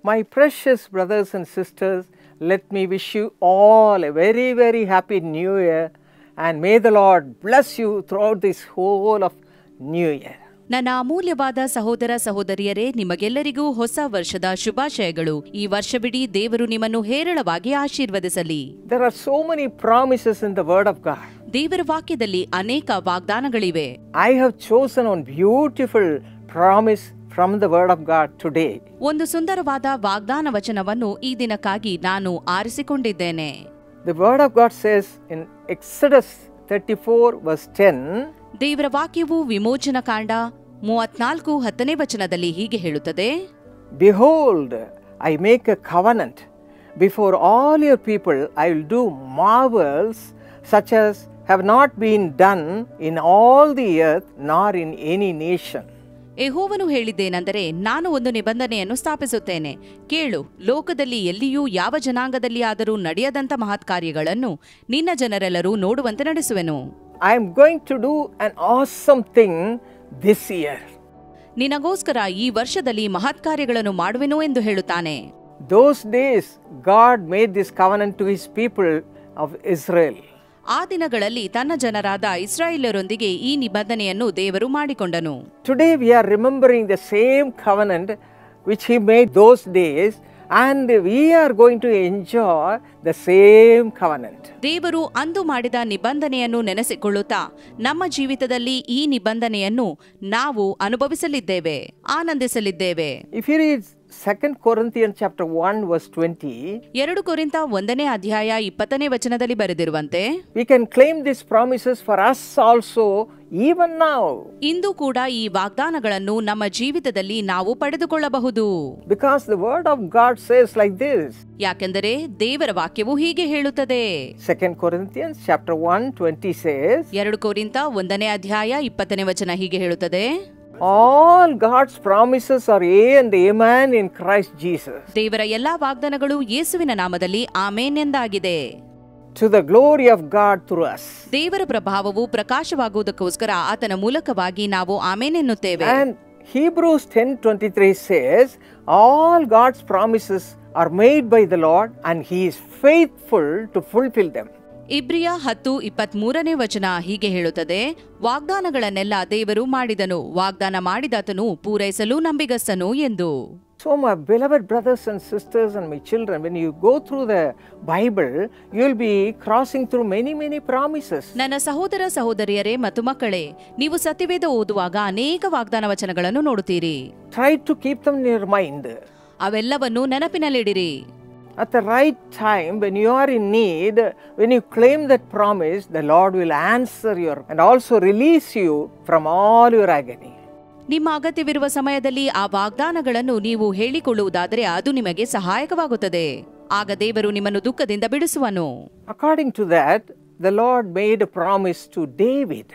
My precious brothers and sisters, let me wish you all a very, very happy New Year, and may the Lord bless you throughout this whole of New Year. ನನ್ನ ಅಮೂಲ್ಯವಾದ ಸಹೋದರ ಸಹೋದರಿಯರೇ, ನಿಮಗೆಲ್ಲರಿಗೂ ಹೊಸ ವರ್ಷದ ಶುಭಾಶಯಗಳು. ಈ ವರ್ಷವಿಡೀ ದೇವರು ನಿಮ್ಮನ್ನು ಹೇರಳವಾಗಿ ಆಶೀರ್ವದಿಸಲಿ. There are so many promises in the Word of God. ದೇವರ ವಾಕ್ಯದಲ್ಲಿ ಅನೇಕ ವಾಗ್ದಾನಗಳಿವೆ. I have chosen one beautiful promise from the Word of God today. ಒಂದು ಸುಂದರವಾದ ವಾಗ್ದಾನ ವಚನವನ್ನು ಈ ದಿನಕ್ಕಾಗಿ ನಾನು ಆರಿಸಿಕೊಂಡಿದ್ದೇನೆ. The Word of God says in Exodus 34 verse 10, ದೇವರ ವಾಕ್ಯವು ವಿಮೋಚನ ಕಾಂಡ 34:10 ವಚನದಲ್ಲಿ ಹೀಗೆ ಹೇಳುತ್ತದೆ, Behold, I make a covenant before all your people. I will do marvels such as have not been done in all the earth, nor in any nation. ಯೆಹೋವನು ಹೇಳಿದ್ದೇನೆಂದರೆ, ನಾನು ಒಂದು ನಿಬಂಧನೆಯನ್ನು ಸ್ಥಾಪಿಸುತ್ತೇನೆ. ಕೇಳು, ಲೋಕದಲ್ಲಿ ಎಲ್ಲಿಯೂ ಯಾವ ಜನಾಂಗದಲ್ಲಿ ಆದರೂ ನಡೆಯದಂತ ಮಹತ್ ಕಾರ್ಯಗಳನ್ನು ನಿನ್ನ ಜನರೆಲ್ಲರೂ ನೋಡುವಂತೆ ನಡೆಸುವೆನು. I am going to do an awesome thing this year. ನಿನಗೋಸ್ಕರ ಈ ವರ್ಷದಲ್ಲಿ ಮಹತ್ ಕಾರ್ಯಗಳನ್ನು ಮಾಡುವೆನು ಎಂದು ಹೇಳುತ್ತಾನೆ. Those days God made this covenant to his people of Israel. ಆ ದಿನಗಳಲ್ಲಿ ತನ್ನ ಜನರಾದ ಇಸ್ರಾಯೇಲರೊಂದಿಗೆ ಈ ನಿಬಂಧನೆಯನ್ನು ದೇವರು ಮಾಡಿಕೊಂಡನು. Today we are remembering the same covenant which he made those days, and we are going to enjoy the same covenant. ದೇವರು ಅಂದು ಮಾಡಿದ ನಿಬಂಧನೆಯನ್ನು ನೆನೆಸಿಕೊಳ್ಳುತ್ತಾ ನಮ್ಮ ಜೀವಿತದಲ್ಲಿ ಈ ನಿಬಂಧನೆಯನ್ನು ನಾವು ಅನುಭವಿಸಲಿದ್ದೇವೆ, ಆನಂದಿಸಲಿದ್ದೇವೆ. If you read 2 Corinthians chapter 1 verse 20, 2 ಕೊರಿಂಥ 1ನೇ ಅಧ್ಯಾಯ 20ನೇ ವಚನದಲ್ಲಿ ಬರೆದಿರುವಂತೆ, we can claim these promises for us also even now. ಇಂದು ಕೂಡ ಈ ವಾಗ್ದಾನಗಳನ್ನು ನಮ್ಮ ಜೀವಿತದಲ್ಲಿ ನಾವು ಪಡೆದುಕೊಳ್ಳಬಹುದು. Because the word of God says like this. ಯಾಕೆಂದರೆ ದೇವರ ವಾಕ್ಯವು ಹೀಗೆ ಹೇಳುತ್ತದೆ. 2 Corinthians chapter 1:20 says, 2 ಕೊರಿಂಥ 1ನೇ ಅಧ್ಯಾಯ 20ನೇ ವಚನ ಹೀಗೆ ಹೇಳುತ್ತದೆ, All God's promises are yea and amen in Christ Jesus. ದೇವರ ಎಲ್ಲಾ ವಾಗ್ದಾನಗಳು ಯೇಸುವಿನ ನಾಮದಲ್ಲಿ amen ಎಂದಾಗಿದೆ. To the glory of God through us. ದೇವರ ಪ್ರಭಾವವು ಪ್ರಕಾಶವಾಗುವುದಕ್ಕೋಸ್ಕರ ಆತನ ಮೂಲಕವಾಗಿ ನಾವು ಆಮೆನ್ ಎನ್ನುತ್ತೇವೆ. And Hebrews 10:23 says, all God's promises are made by the Lord, and he is faithful to fulfill them. ಇಬ್ರಿಯ 10:23ನೇ ವಚನ ಹೀಗೆ ಹೇಳುತ್ತದೆ, ವಾಗ್ದಾನಗಳನ್ನೆಲ್ಲ ದೇವರು ಮಾಡಿದನು, ವಾಗ್ದಾನ ಮಾಡಿದಾತನು ಪೂರೈಸಲು ನಂಬಿಗಸ್ತನು ಎಂದು. So my beloved brothers and sisters and my children, when you go through the Bible, you will be crossing through many promises. ನನ್ನ ಸಹೋದರ ಸಹೋದರಿಯರೇ ಮತ್ತು ಮಕ್ಕಳೇ, ನೀವು ಸತ್ಯವೇದ ಓದುವಾಗ ಅನೇಕ ವಾಗ್ದಾನ ವಚನಗಳನ್ನು ನೋಡುತ್ತೀರಿ. Try to keep them in your mind. ಅವೆಲ್ಲವನ್ನು ನೆನಪಿನಲ್ಲಿಡಿರಿ. At the right time, when you are in need, when you claim that promise, the Lord will answer your and also release you from all your agony. ನಿಮ್ಮ ಅಗತ್ಯವಿರುವ ಸಮಯದಲ್ಲಿ ಆ ವಾಗ್ದಾನಗಳನ್ನು ನೀವು ಹೇಳಿಕೊಳ್ಳುವುದಾದರೆ ಅದು ನಿಮಗೆ ಸಹಾಯಕವಾಗುತ್ತದೆ. ಆಗ ದೇವರು ನಿಮ್ಮನ್ನು ದುಃಖದಿಂದ ಬಿಡಿಸುವನು. According to that, the Lord made a promise to David.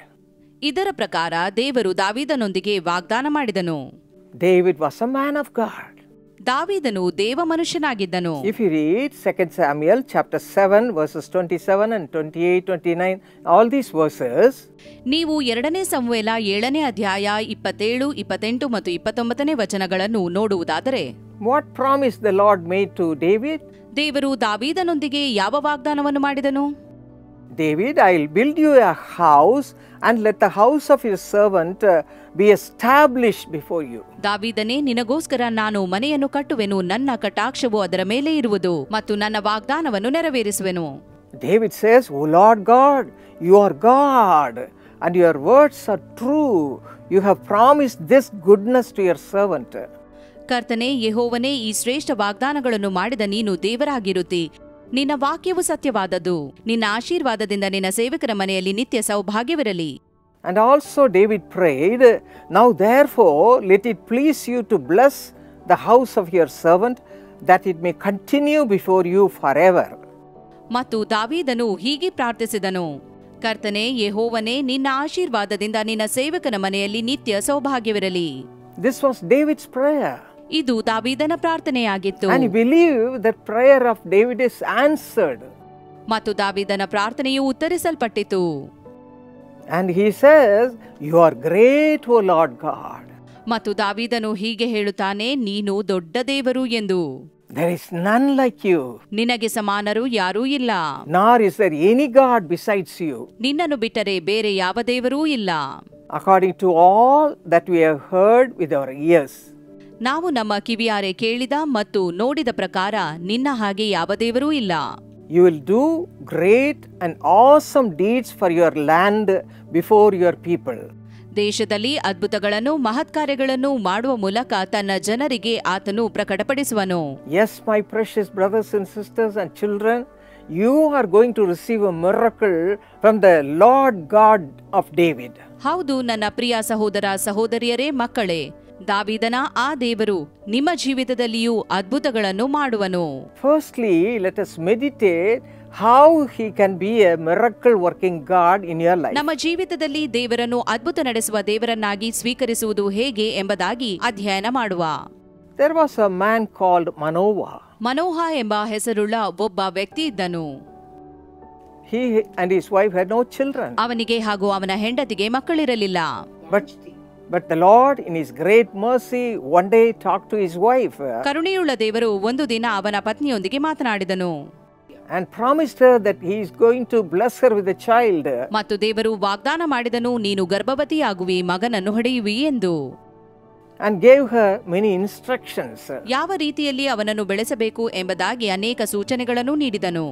ಇದರ ಪ್ರಕಾರ ದೇವರು ದಾವೀದನೊಂದಿಗೆ ವಾಗ್ದಾನ ಮಾಡಿದನು. David was a man of God. ದಾವೀದನು ದೇವ ಮನುಷ್ಯನಾಗಿದ್ದನು. If you read 2 Samuel chapter 7 verses 27 and 28, 29, all these verses, ನೀವು 2ನೇ ಸಮುವೇಲ 7ನೇ ಅಧ್ಯಾಯ 27, 28 ಮತ್ತು 29ನೇ ವಚನಗಳನ್ನು ನೋಡುವುದಾದರೆ, what promise the Lord made to David? ದೇವರು ದಾವೀದನೊಂದಿಗೆ ಯಾವ ವಾಗ್ದಾನವನ್ನು ಮಾಡಿದನು? David, I will build you a house, and let the house of your servant be established before you. ದಾವೀದನೇ, ನಿನಗೋಸ್ಕರ ನಾನು ಮನೆಯನ್ನು ಕಟ್ಟುವೆನು, ನನ್ನ ಕಟಾಕ್ಷವು ಅದರ ಮೇಲೆ ಇರುವುದು ಮತ್ತು ನನ್ನ ವಾಗ್ದಾನವನ್ನು ನೆರವೇರಿಸುವೆನು. David says, O Lord God, you are God, and your words are true. You have promised this goodness to your servant. ಕರ್ತನೇ, ಯೆಹೋವನೇ, ಈ ಶ್ರೇಷ್ಠ ವಾಗ್ದಾನಗಳನ್ನು ಮಾಡಿದ ನೀನು ದೇವರಾಗಿರುತ್ತಿ. ನಿನ್ನ ವಾಕ್ಯವು ಸತ್ಯವಾದದ್ದು. ನಿನ್ನ ಆಶೀರ್ವಾದದಿಂದ ನಿನ್ನ ಸೇವಕರ ಮನೆಯಲ್ಲಿ ನಿತ್ಯ ಸೌಭಾಗ್ಯವಿರಲಿ. And also David prayed, now therefore let it please you to bless the house of your servant, that it may continue before you forever. ಮತ್ತು ದಾವೀದನು ಹೀಗೆ ಪ್ರಾರ್ಥಿಸಿದನು, ಕರ್ತನೇ, ಯೆಹೋವನೇ, ನಿನ್ನ ಆಶೀರ್ವಾದದಿಂದ ನಿನ್ನ ಸೇವಕನ ಮನೆಯಲ್ಲಿ ನಿತ್ಯ ಸೌಭಾಗ್ಯವಿರಲಿ. This was David's prayer. ಇದು ದಾವೀದನ ಪ್ರಾರ್ಥನೆಯಾಗಿತ್ತು. And he believed that prayer of David is answered. ಮತ್ತು ದಾವೀದನ ಪ್ರಾರ್ಥನೆಯು ಉತ್ತರಿಸಲ್ಪಟ್ಟಿತು. And he says, you are great, O Lord God. ಮತ್ತು ದಾವೀದನು ಹೀಗೆ ಹೇಳುತ್ತಾನೆ, ನೀನು ದೊಡ್ಡ ದೇವರು ಎಂದು. There is none like you. ನಿನಗೆ ಸಮಾನರು ಯಾರೂ ಇಲ್ಲ. Nor is there any God besides you. ನಿನ್ನನ್ನು ಬಿಟ್ಟರೆ ಬೇರೆ ಯಾವ ದೇವರೂ ಇಲ್ಲ. According to all that we have heard with our ears. ನಾವು ನಮ್ಮ ಕಿವಿಯಾರೆ ಕೇಳಿದ ಮತ್ತು ನೋಡಿದ ಪ್ರಕಾರ ನಿನ್ನ ಹಾಗೆ ಯಾವ ದೇವರೂ ಇಲ್ಲ. You will do great and awesome deeds for your land before your people. ದೇಶದಲ್ಲಿ ಅದ್ಭುತಗಳನ್ನು ಮಹತ್ಕಾರ್ಯಗಳನ್ನು ಮಾಡುವ ಮೂಲಕ ತನ್ನ ಜನರಿಗೆ ಆತನು ಪ್ರಕಟಪಡಿಸುವನು. Yes, my precious brothers and sisters and children, you are going to receive a miracle from the Lord God of David. ಹೌದು ನನ್ನ ಪ್ರಿಯ ಸಹೋದರ ಸಹೋದರಿಯರೇ, ಮಕ್ಕಳೇ, ದಾವೀದನ ಆ ದೇವರು ನಿಮ್ಮ ಜೀವಿತದಲ್ಲಿಯೂ ಅದ್ಭುತಗಳನ್ನು ಮಾಡುವನು. Firstly, let us meditate how he can be a miracle working God in your life. ನಮ್ಮ ಜೀವಿತದಲ್ಲಿ ದೇವರನ್ನು ಅದ್ಭುತ ನಡೆಸುವ ದೇವರನ್ನಾಗಿ ಸ್ವೀಕರಿಸುವುದು ಹೇಗೆ ಎಂಬುದಾಗಿ ಅಧ್ಯಯನ ಮಾಡುವ. There was a man called Manoah. ಮನೋಹ ಎಂಬ ಹೆಸರುಳ್ಳ ಒಬ್ಬ ವ್ಯಕ್ತಿ ಇದ್ದನು. He and his wife had no children. ಅವನಿಗೆ ಹಾಗೂ ಅವನ ಹೆಂಡತಿಗೆ ಮಕ್ಕಳಿರಲಿಲ್ಲ. But the Lord in his great mercy one day talked to his wife. ಕರುಣೆಯುಳ್ಳ ದೇವರು ಒಂದು ದಿನ ಅವನ ಪತ್ನಿಯೊಂದಿಗೆ ಮಾತನಾಡಿದನು. And promised her that he is going to bless her with a child. ಮತ್ತು ದೇವರು ವಾಗ್ದಾನ ಮಾಡಿದನು, ನೀನು ಗರ್ಭವತಿಯಾಗುವಿ, ಮಗನನ್ನು ಹೊಡೆಯುವಿ ಎಂದು. And gave her many instructions. ಯಾವ ರೀತಿಯಲ್ಲಿ ಅವನನ್ನು ಬೆಳೆಸಬೇಕು ಎಂಬುದಾಗಿ ಅನೇಕ ಸೂಚನೆಗಳನ್ನು ನೀಡಿದನು.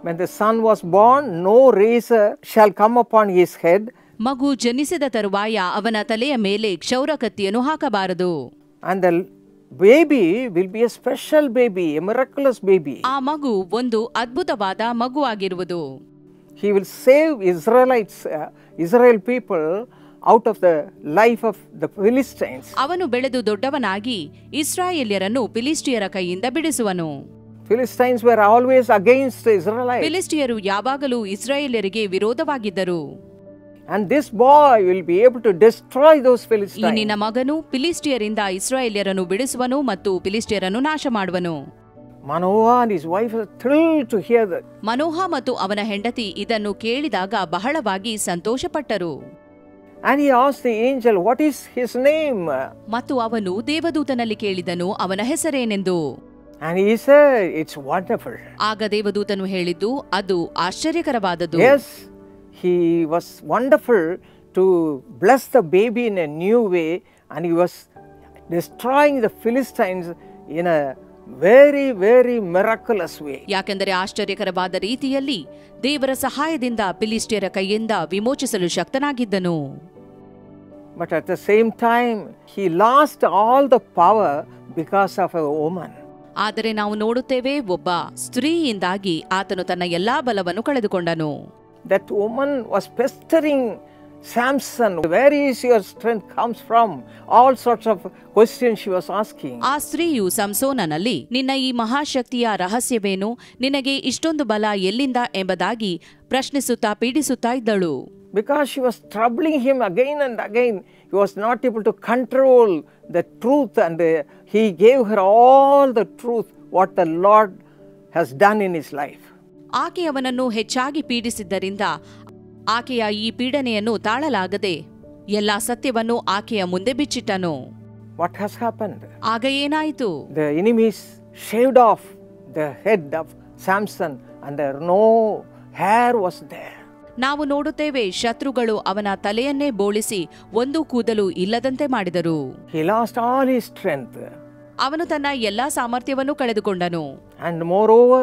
When the son was born, no razor shall come upon his head. ಮಗು ಜನಿಸಿದ ತರುವಾಯ ಅವನ ತಲೆಯ ಮೇಲೆ ಕ್ಷೌರ ಕತ್ತಿಯನ್ನು ಹಾಕಬಾರದು. And the baby will be a special baby, a miraculous baby. ಆ ಮಗು ಒಂದು ಅದ್ಭುತವಾದ ಮಗುವಾಗಿರುವುದು. He will save Israel people out of the life of the Philistines. ಅವನು ಬೆಳೆದು ದೊಡ್ಡವನಾಗಿ ಇಸ್ರಾಯೇಲ್ಯರನ್ನು ಫಿಲಿಸ್ಟಿಯರ ಕೈಯಿಂದ ಬಿಡಿಸುವನು. Philistines were always against the Israelites. ಫಿಲಿಸ್ಟಿಯರು ಯಾವಾಗಲೂ ಇಸ್ರಾಯೇಲ್ಯರಿಗೆ ವಿರೋಧವಾಗಿದ್ದರು. And this boy will be able to destroy those Philistines. ಈ ನಿನ್ನ ಮಗನು ಫಿಲಿಸ್ಟಿಯರಿಂದ ಇಸ್ರಾಯೇಲ್ಯರನ್ನು ಬಿಡಿಸುವನು ಮತ್ತು ಫಿಲಿಸ್ಟಿಯರನ್ನು ನಾಶ ಮಾಡುವನು. Manoah and his wife were thrilled to hear that. ಮನೋಹ ಮತ್ತು ಅವನ ಹೆಂಡತಿ ಇದನ್ನು ಕೇಳಿದಾಗ ಬಹಳವಾಗಿ ಸಂತೋಷಪಟ್ಟರು. And he asked the angel, what is his name? ಮತ್ತು ಅವನು ದೇವದೂತನಲ್ಲಿ ಕೇಳಿದನು, ಅವನ ಹೆಸರೇನೆಂದು. And he said, it's wonderful. ಆಗ ದೇವದೂತನು ಹೇಳಿದ್ದು, ಅದು ಆಶ್ಚರ್ಯಕರವಾದದ್ದು. Yes, he was wonderful to bless the baby in a new way, and he was destroying the Philistines in a very, very miraculous way. ಯಾಕೆಂದರೆ ಆಶ್ಚರ್ಯಕರವಾದ ರೀತಿಯಲ್ಲಿ ದೇವರ ಸಹಾಯದಿಂದ ಫಿಲಿಸ್ಟಿಯರ ಕೈಯಿಂದ ವಿಮೋಚಿಸಲು ಶಕ್ತನಾಗಿದ್ದನು. But at the same time, he lost all the power because of a woman. ಆದರೆ ನಾವು ನೋಡುತ್ತೇವೆ, ಒಬ್ಬ ಸ್ತ್ರೀಯಿಂದಾಗಿ ಆತನು ತನ್ನ ಎಲ್ಲಾ ಬಲವನ್ನು ಕಳೆದುಕೊಂಡನು. That woman was pestering Samson. Where is your strength comes from? All sorts of questions she was asking. ಆ ಸ್ತ್ರೀಯು ಸಂಸೋನನಲ್ಲಿ, ನಿನ್ನ ಈ ಮಹಾಶಕ್ತಿಯ ರಹಸ್ಯವೇನು, ನಿನಗೆ ಇಷ್ಟೊಂದು ಬಲ ಎಲ್ಲಿಂದ ಎಂಬುದಾಗಿ ಪ್ರಶ್ನಿಸುತ್ತಾ ಪೀಡಿಸುತ್ತಾ ಇದ್ದಳು. Because she was troubling him again and again, he was not able to control the truth, and he gave her all the truth what the Lord has done in his life. ಆಕೆ ಅವನನ್ನು ಹೆಚ್ಚಾಗಿ ಪೀಡಿಸಿದ್ದರಿಂದ ಆಕೆಯ ಈ ಪೀಡನೆಯನ್ನು ತಾಳಲಾಗದೆ ಎಲ್ಲಾ ಸತ್ಯವನ್ನು ಆಕೆಯ ಮುಂದೆ ಬಿಚ್ಚಿಟ್ಟನು. What has happened? ಆಗ ಏನಾಯಿತು? The enemies shaved off the head of Samson, and there no hair was there. ನಾವು ನೋಡುತ್ತೇವೆ, ಶತ್ರುಗಳು ಅವನ ತಲೆಯನ್ನೇ ಬೋಳಿಸಿ ಒಂದು ಕೂದಲು ಇಲ್ಲದಂತೆ ಮಾಡಿದರು. He lost all his strength. ಅವನು ತನ್ನ ಎಲ್ಲಾ ಸಾಮರ್ಥ್ಯವನ್ನು ಕಳೆದುಕೊಂಡನು. And moreover,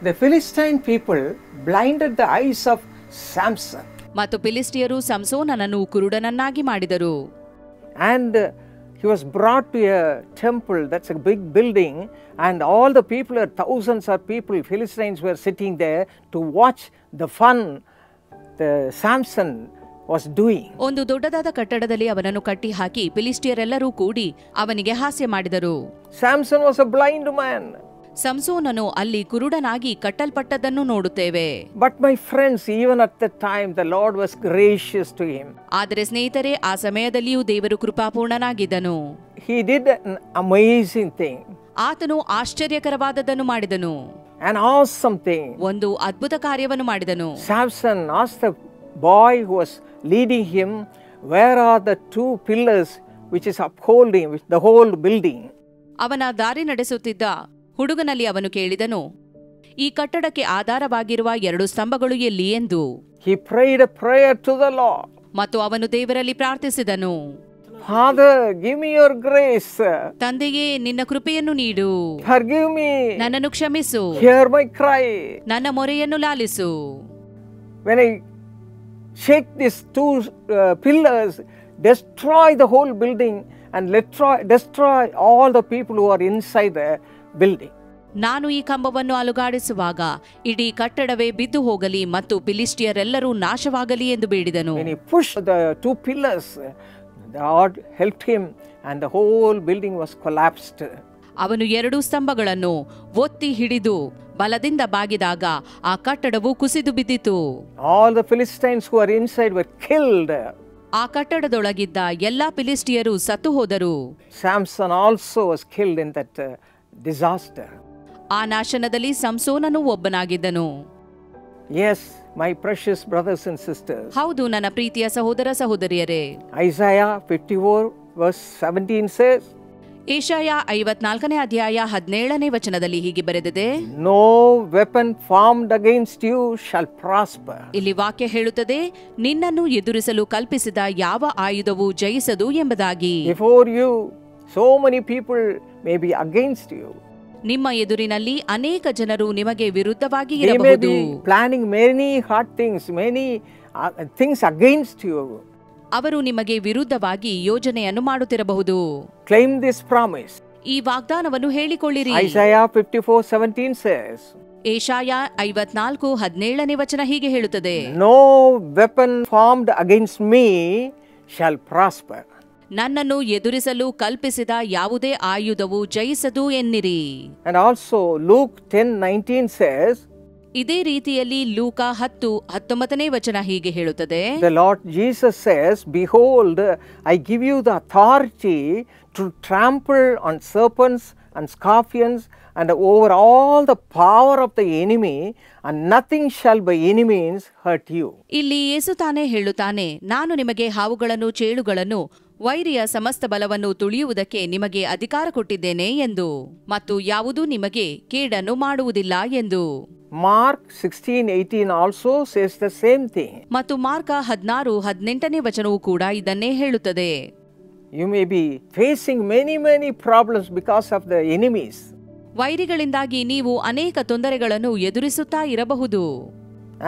the Philistine people blinded the eyes of Samson. ಮತ್ತು ಫಿಲಿಸ್ಟಿಯರು ಸಂಸೋನನನ್ನು ಕುರುಡನನ್ನಾಗಿ ಮಾಡಿದರು. And he was brought to a temple, that's a big building, and all the people, thousands of people, Philistines were sitting there to watch the fun the Samson was doing. ಒಂದು ದೊಡ್ಡದಾದ ಕಟ್ಟಡದಲ್ಲಿ ಅವನನ್ನು ಕಟ್ಟಿ ಹಾಕಿ ಫಿಲಿಸ್ಟಿಯರೆಲ್ಲರೂ ಕೂಡಿ ಅವನಿಗೆ ಹಾಸ್ಯ ಮಾಡಿದರು. Samson was a blind man. ಸಂಸೋನನು ಅಲ್ಲಿ ಕುರುಡನಾಗಿ ಕಟ್ಟಲ್ಪಟ್ಟದ್ದನ್ನು ನೋಡುತ್ತೇವೆ. But my friends, even at that time the Lord was gracious to him. ಆದರೆ ಸ್ನೇಹಿತರೆ, ಆ ಸಮಯದಲ್ಲಿಯೂ ದೇವರು ಕೃಪಾಪೂರ್ಣನಾಗಿದ್ದನು. He did an amazing thing. ಆತನು ಆಶ್ಚರ್ಯಕರವಾದದ್ದನ್ನು ಮಾಡಿದನು. An awesome thing. ಒಂದು ಅದ್ಭುತ ಕಾರ್ಯವನ್ನು ಮಾಡಿದನು. Samson asked the boy who was leading him, where are the two pillars which is upholding the whole building. ಅವನ ದಾರಿ ನಡೆಸುತ್ತಿದ್ದ ಹುಡುಗನಲ್ಲಿ ಅವನು ಕೇಳಿದನು, ಈ ಕಟ್ಟಡಕ್ಕೆ ಆಧಾರವಾಗಿರುವ 2 ಸ್ತಂಭಗಳು ಎಲ್ಲಿ ಎಂದು. He prayed a prayer to the Lord. ಮತ್ತು ಅವನು ದೇವರಲ್ಲಿ ಪ್ರಾರ್ಥಿಸಿದನು, Father, give me your grace. ತಂದೆಯೇ, ನಿನ್ನ ಕೃಪೆಯನ್ನು ನೀಡು. Forgive me. ನನ್ನನ್ನು ಕ್ಷಮಿಸು. Hear my cry. ನನ್ನ ಮೊರೆಯನ್ನು ಲಾಲಿಸು. When I shake these 2 pillars, destroy the whole building and destroy all the people who are inside the building. ನಾನು ಈ ಕಂಬವನ್ನು ಅಲುಗಾಡಿಸುವಾಗ ಇಡೀ ಕಟ್ಟಡವೇ ಬಿದ್ದು ಹೋಗಲಿ ಮತ್ತು ಫಿಲಿಷ್ಟಿಯರೆಲ್ಲರೂ ನಾಶವಾಗಲಿ ಎಂದು ಬೇಡಿದನು. When he pushed the 2 pillars, God helped him and the whole building was collapsed. ಅವನು 2 ಸ್ತಂಭಗಳನ್ನು ಒತ್ತಿ ಹಿಡಿದು ಬಲದಿಂದ ಬಾಗಿದಾಗ ಆ ಕಟ್ಟಡವು ಕುಸಿದು ಬಿದ್ದಿತು. All the Philistines who were inside were killed. ಆ ಕಟ್ಟಡದೊಳಗಿದ್ದ ಎಲ್ಲಾ ಫಿಲಿಷ್ಟಿಯರು ಸತ್ತು ಹೋದರು. Samson also was killed in that disaster. ಆ ನಾಶನದಲ್ಲಿ ಸಂಸೋನನು ಒಬ್ಬನಾಗಿದ್ದನು. Yes, my precious brothers and sisters. ಹೌದು, ನನ್ನ ಪ್ರೀತಿಯ ಸಹೋದರ ಸಹೋದರಿಯರೇ. Isaiah 54 verse 17 says, ಏಷಾಯ 54ನೇ ಅಧ್ಯಾಯ 17ನೇ ವಚನದಲ್ಲಿ ಹೀಗೆ ಬರೆದಿದೆ, No weapon formed against you shall prosper. ಇಲ್ಲಿ ವಾಕ್ಯ ಹೇಳುತ್ತದೆ, ನಿನ್ನನ್ನು ಎದುರಿಸಲು ಕಲ್ಪಿಸಿದ ಯಾವ ಆಯುಧವು ಜಯಿಸದು ಎಂಬುದಾಗಿ. Before you, so many people may be against you. ನಿಮ್ಮ ಎದುರಿನಲ್ಲಿ ಅನೇಕ ಜನರು ನಿಮಗೆ ವಿರುದ್ಧವಾಗಿ They may ಇರಬಹುದು. be planning many hard things, many things against you. ಅವರು ನಿಮಗೆ ವಿರುದ್ಧವಾಗಿ ಯೋಜನೆಯನ್ನು ಮಾಡುತ್ತಿರಬಹುದು. Claim this promise. ಈ ವಾಗ್ದಾನವನ್ನು ಹೇಳಿಕೊಳ್ಳಿರಿ. Isaiah 54:17 says, ಏಷಾಯ 54:17ನೇ ವಚನ ಹೀಗೆ ಹೇಳುತ್ತದೆ, No weapon formed against me shall prosper. ನನ್ನನ್ನು ಎದುರಿಸಲು ಕಲ್ಪಿಸಿದ ಯಾವುದೇ ಆಯುಧವು ಜಯಿಸದು ಎನ್ನಿರಿ. And also Luke 10:19 says, ಇದೇ ರೀತಿಯಲ್ಲಿ ಲೂಕ 10:19ನೇ ವಚನ ಹೀಗೆ ಹೇಳುತ್ತದೆ, The Lord Jesus says, Behold, I give you the authority to trample on serpents and scorpions and over all the power of the enemy, and nothing shall by any means hurt you. ಇಲ್ಲಿ ಯೇಸು ತಾನೇ ಹೇಳುತ್ತಾನೆ, ನಾನು ನಿಮಗೆ ಹಾವುಗಳನ್ನು, ಚೇಳುಗಳನ್ನು, ವೈರಿಯ ಸಮಸ್ತ ಬಲವನ್ನು ತುಳಿಯುವುದಕ್ಕೆ ನಿಮಗೆ ಅಧಿಕಾರ ಕೊಟ್ಟಿದ್ದೇನೆ ಎಂದು, ಮತ್ತು ಯಾವುದೂ ನಿಮಗೆ ಕೇಡನ್ನು ಮಾಡುವುದಿಲ್ಲ ಎಂದು. Mark 16:18 also says the same thing. ಮತ್ತು ಮಾರ್ಕ 16:18ನೇ ವಚನವೂ ಕೂಡ ಇದನ್ನೇ ಹೇಳುತ್ತದೆ. You may be facing many problems because of the enemies. ವೈರಿಗಳಿಂದಾಗಿ ನೀವು ಅನೇಕ ತೊಂದರೆಗಳನ್ನು ಎದುರಿಸುತ್ತಾ ಇರಬಹುದು.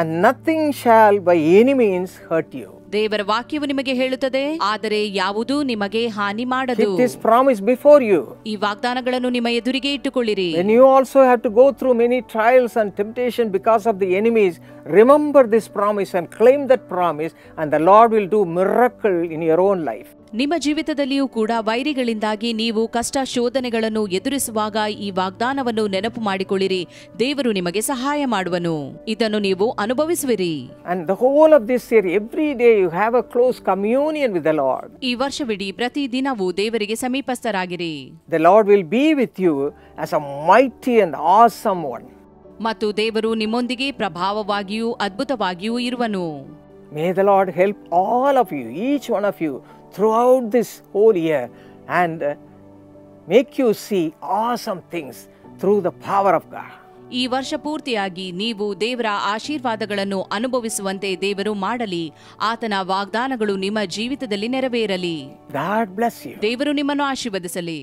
And nothing shall by any means hurt you. ದೇವರ ವಾಕ್ಯವು ನಿಮಗೆ ಹೇಳುತ್ತದೆ, ಆದರೆ ಯಾವುದೂ ನಿಮಗೆ ಹಾನಿ ಮಾಡದು. Keep this promise before you. ಈ ವಾಗ್ದಾನಗಳನ್ನು ನಿಮ್ಮ ಎದುರಿಗೆ ಇಟ್ಟುಕೊಳ್ಳಿರಿ. When you also have to go through many trials and temptation because of the enemies, remember this promise and claim that promise, and the Lord will do miracle in your own life. ನಿಮ್ಮ ಜೀವಿತದಲ್ಲಿಯೂ ಕೂಡ ವೈರಿಗಳಿಂದಾಗಿ ನೀವು ಕಷ್ಟ ಶೋಧನೆಗಳನ್ನು ಎದುರಿಸುವಾಗ ಈ ವಾಗ್ದಾನವನ್ನು ನೆನಪು ಮಾಡಿಕೊಳ್ಳಿರಿ. ದೇವರು ನಿಮಗೆ ಸಹಾಯ ಮಾಡುವನು. ಇದನ್ನು ನೀವು ಅನುಭವಿಸುವಿರಿ. And the whole of this year, every day you have a close communion with the Lord. ಈ ವರ್ಷವಿಡೀ ಪ್ರತಿ ದಿನವೂ ದೇವರಿಗೆ ಸಮೀಪಸ್ಥರಾಗಿರಿ. The Lord will be with you as a mighty and awesome one. ಮತ್ತು ದೇವರು ನಿಮ್ಮೊಂದಿಗೆ ಪ್ರಭಾವವಾಗಿಯೂ ಅದ್ಭುತವಾಗಿಯೂ ಇರುವನು. May the Lord help all of you, each one of you, throughout this whole year, and make you see awesome things through the power of God. ಈ ವರ್ಷ ಪೂರ್ತಿಯಾಗಿ ನೀವು ದೇವರ ಆಶೀರ್ವಾದಗಳನ್ನು ಅನುಭವಿಸುವಂತೆ ದೇವರು ಮಾಡಲಿ. ಆತನ ವಾಗ್ದಾನಗಳು ನಿಮ್ಮ ಜೀವಿತದಲ್ಲಿ ನೆರವೇರಲಿ. God bless you. ದೇವರು ನಿಮ್ಮನ್ನು ಆಶೀರ್ವದಿಸಲಿ.